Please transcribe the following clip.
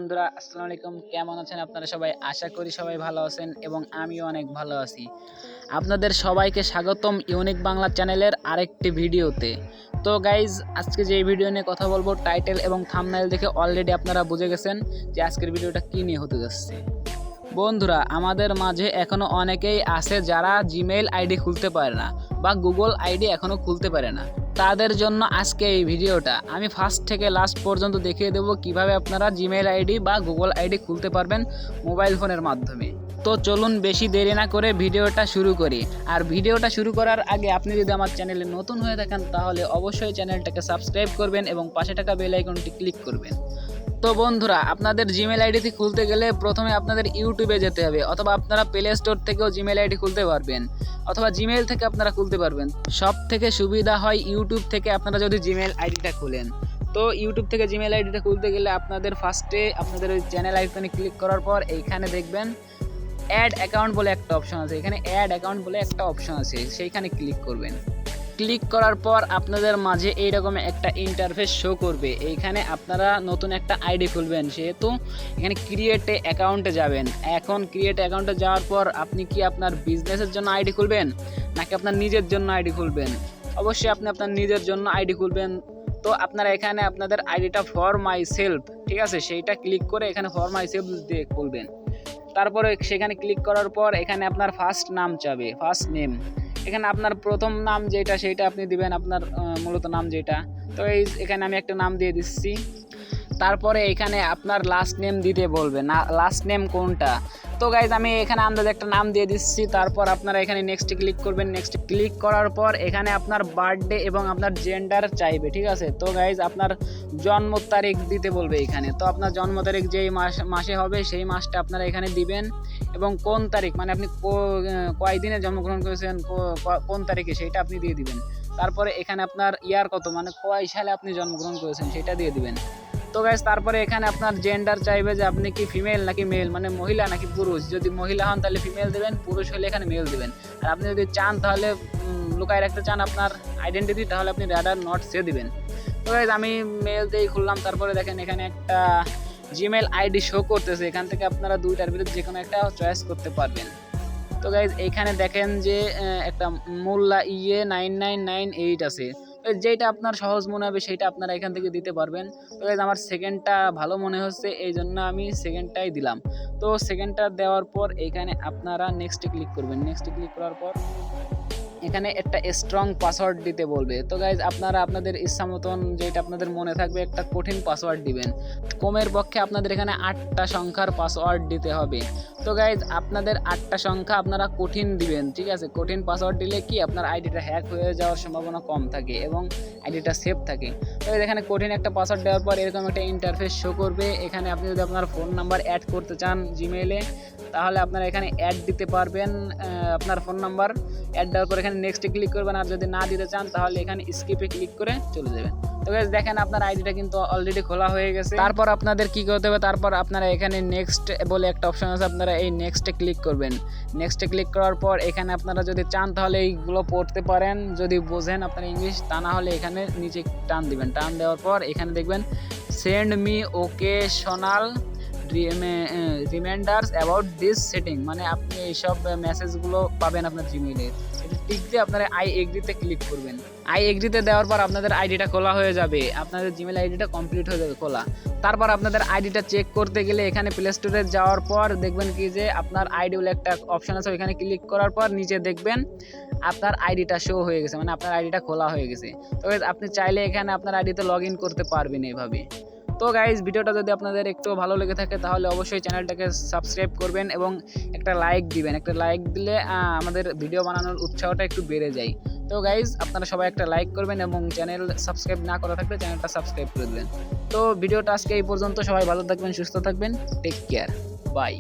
বন্ধুরা আসসালামু আলাইকুম, কেমন আছেন আপনারা সবাই? আশা করি সবাই ভালো আছেন এবং আমিও অনেক ভালো আছি। আপনাদের সবাইকে স্বাগতম ইউনিক বাংলা চ্যানেলের আরেকটি ভিডিওতে। তো গাইজ, আজকে যে ভিডিও নিয়ে কথা বলবো, টাইটেল এবং থাম্বনেল দেখে অলরেডি আপনারা বুঝে গেছেন যে আজকের ভিডিওটা কী নিয়ে হতে যাচ্ছে। বন্ধুরা, আমাদের মাঝে এখনও অনেকেই আছে যারা জিমেইল আইডি খুলতে পারে না বা গুগল আইডি এখনও খুলতে পারে না। তাদের জন্য আজকে এই ভিডিওটা আমি ফার্স্ট থেকে লাস্ট পর্যন্ত দেখিয়ে দেবো কিভাবে আপনারা জিমেইল আইডি বা গুগল আইডি খুলতে পারবেন মোবাইল ফোনের মাধ্যমে। তো চলুন বেশি দেরি না করে ভিডিওটা শুরু করি। আর ভিডিওটা শুরু করার আগে আপনি যদি আমার চ্যানেলে নতুন হয়ে থাকেন তাহলে অবশ্যই চ্যানেলটাকে সাবস্ক্রাইব করবেন এবং পাশে থাকা বেল আইকনটি ক্লিক করবেন। তো বন্ধুরা, আপনাদের জিমেল আইডিটি খুলতে গেলে প্রথমে আপনাদের ইউটিউবে যেতে হবে, অথবা আপনারা প্লে স্টোর থেকেও জিমেল আইডি খুলতে পারবেন, অথবা জিমেল থেকে আপনারা খুলতে পারবেন। সব থেকে সুবিধা হয় ইউটিউব থেকে আপনারা যদি জিমেল আইডিটা খুলেন। তো ইউটিউব থেকে জিমেল আইডিটা খুলতে গেলে আপনাদের ফার্স্টে আপনাদের ওই চ্যানেল আইকনে ক্লিক করার পর এইখানে দেখবেন অ্যাড অ্যাকাউন্ট বলে একটা অপশন আছে। এখানে অ্যাড অ্যাকাউন্ট বলে একটা অপশন আছে, সেইখানে ক্লিক করবেন। ক্লিক করার পর আপনাদের মাঝে এইরকম একটা ইন্টারফেস শো করবে। এইখানে আপনারা নতুন একটা আইডি খুলবেন, সেহেতু এখানে ক্রিয়েট অ্যাকাউন্টে যাবেন। এখন ক্রিয়েট অ্যাকাউন্টে যাওয়ার পর আপনি কি আপনার বিজনেসের জন্য আইডি খুলবেন নাকি আপনার নিজের জন্য আইডি খুলবেন? অবশ্যই আপনি আপনার নিজের জন্য আইডি খুলবেন। তো আপনারা এখানে আপনাদের আইডিটা ফর মাই সেলফ, ঠিক আছে, সেইটা ক্লিক করে এখানে ফর মাই সেলফ দিয়ে খুলবেন। তারপরে সেখানে ক্লিক করার পর এখানে আপনার ফার্স্ট নাম চাবে, ফার্স্ট নেম। এখানে আপনার প্রথম নাম যেটা সেইটা আপনি দিবেন, আপনার মূলত নাম যেটা। তো এখানে আমি একটা নাম দিয়ে দিচ্ছি। তারপরে এখানে আপনার লাস্ট নেম দিতে বলবে, না লাস্ট নেম কোনটা। তো গাইজ, আমি এখানে আন্দাজে একটা নাম দিয়ে দিচ্ছি। তারপর আপনারা এখানে নেক্সট ক্লিক করবেন। নেক্সট ক্লিক করার পর এখানে আপনার বার্থডে এবং আপনার জেন্ডার চাইবে, ঠিক আছে। তো গাইজ, আপনার জন্ম তারিখ দিতে বলবে এখানে। তো আপনার জন্ম তারিখ যেই মাসে হবে সেই মাসটা আপনারা এখানে দিবেন, এবং কোন তারিখ মানে আপনি কয় দিনে জন্মগ্রহণ করেছেন, কোন তারিখে, সেইটা আপনি দিয়ে দিবেন। তারপরে এখানে আপনার ইয়ার কত, মানে কয় সালে আপনি জন্মগ্রহণ করেছেন সেটা দিয়ে দিবেন। তো গাইস, তারপরে এখানে আপনার জেন্ডার চাইবে যে আপনি কি ফিমেল নাকি মেল, মানে মহিলা নাকি পুরুষ। যদি মহিলা হন তাহলে ফিমেল দেবেন, পুরুষ হলে এখানে মেল দেবেন। আর আপনি যদি চান তাহলে লুকায় রাখতে চান আপনার আইডেন্টিটি, তাহলে আপনি রাদার নট সে দিবেন। তো গাইস, আমি মেল দিয়েই খুললাম। তারপরে দেখেন এখানে একটা জিমেল আইডি শো করতেছে। এখান থেকে আপনারা দুইটার ভিতরে যে কোনো একটা চয়েস করতে পারবেন। তো গাইজ, এইখানে দেখেন যে একটা মোল্লা 9998 আছে। যেটা আপনার সহজ মনে হবে সেইটা আপনারা এখান থেকে দিতে পারবেন। তো গাইজ, আমার সেকেন্ডটা ভালো মনে হচ্ছে, এই জন্য আমি সেকেন্ডটাই দিলাম। তো সেকেন্ডটা দেওয়ার পর এখানে আপনারা নেক্সটে ক্লিক করবেন। নেক্সটে ক্লিক করার পর এখানে একটা স্ট্রং পাসওয়ার্ড দিতে বলবে। তো গাইজ, আপনারা আপনাদের ইচ্ছা মতন যেটা আপনাদের মনে থাকবে একটা কঠিন পাসওয়ার্ড দিবেন। কমের পক্ষে আপনাদের এখানে 8টা সংখ্যার পাসওয়ার্ড দিতে হবে। তো গাইজ, আপনাদের 8টা সংখ্যা আপনারা কঠিন দিবেন, ঠিক আছে। কঠিন পাসওয়ার্ড দিলে কি আপনার আইডিটা হ্যাক হয়ে যাওয়ার সম্ভাবনা কম থাকে এবং আইডিটা সেফ থাকে। তো এখানে কঠিন একটা পাসওয়ার্ড দেওয়ার পর এরকম একটা ইন্টারফেস শো করবে। এখানে আপনি যদি আপনার ফোন নাম্বার অ্যাড করতে চান জিমেইলে, তাহলে আপনারা এখানে অ্যাড দিতে পারবেন আপনার ফোন নাম্বার। অ্যাড দেওয়ার পর এখানে নেক্সটে ক্লিক করবেন। আর যদি না দিতে চান তাহলে এখানে স্কিপে ক্লিক করে চলে যাবেন। তো গাইস, দেখেন আপনার আইডিটা কিন্তু অলরেডি খোলা হয়ে গেছে। তারপর আপনাদের কি করতে হবে, তারপর আপনারা এখানে নেক্সট বলে একটা অপশন আছে, আপনারা এই নেক্সটে ক্লিক করবেন। নেক্সটে ক্লিক করার পর এখানে আপনারা যদি চান তাহলে এইগুলো পড়তে পারেন, যদি বোঝেন আপনার ইংলিশ। তা না হলে এখানে নিচে টান দিবেন। টান দেওয়ার পর এখানে দেখবেন send me occasional reminders about this setting, মানে আপনি এইসব মেসেজগুলো পাবেন আপনার জিমেইলে। এটা টিক দিয়ে আপনারা আই এগ্রিতে ক্লিক করবেন। আই এগ্রিতে দেওয়ার পর আপনাদের আইডিটা খোলা হয়ে যাবে, আপনাদের জিমেইল আইডিটা কমপ্লিট হয়ে যাবে খোলা। তারপর আপনাদের আইডিটা চেক করতে গেলে এখানে প্লে স্টোরে যাওয়ার পর দেখবেন কি যে আপনার আইডি বলে একটা অপশন আছে, ওইখানে ক্লিক করার পর নিচে দেখবেন আপনার আইডিটা শো হয়ে গেছে, মানে আপনার আইডিটা খোলা হয়ে গেছে। তো আপনি চাইলে এখানে আপনার আইডিতে লগ ইন করতে পারবেন এইভাবে। তো গাইজ, ভিডিওটা যদি আপনাদের একটু ভালো লেগে থাকে তাহলে অবশ্যই চ্যানেলটাকে সাবস্ক্রাইব করবেন এবং একটা লাইক দিবেন। একটা লাইক দিলে আমাদের ভিডিও বানানোর উৎসাহটা একটু বেড়ে যায়। তো গাইজ, আপনারা সবাই একটা লাইক করবেন এবং চ্যানেল সাবস্ক্রাইব না করা থাকলে চ্যানেলটা সাবস্ক্রাইব করে দেবেন। তো ভিডিওটা আজকে এই পর্যন্ত। সবাই ভালো থাকবেন, সুস্থ থাকবেন, টেক কেয়ার, বাই।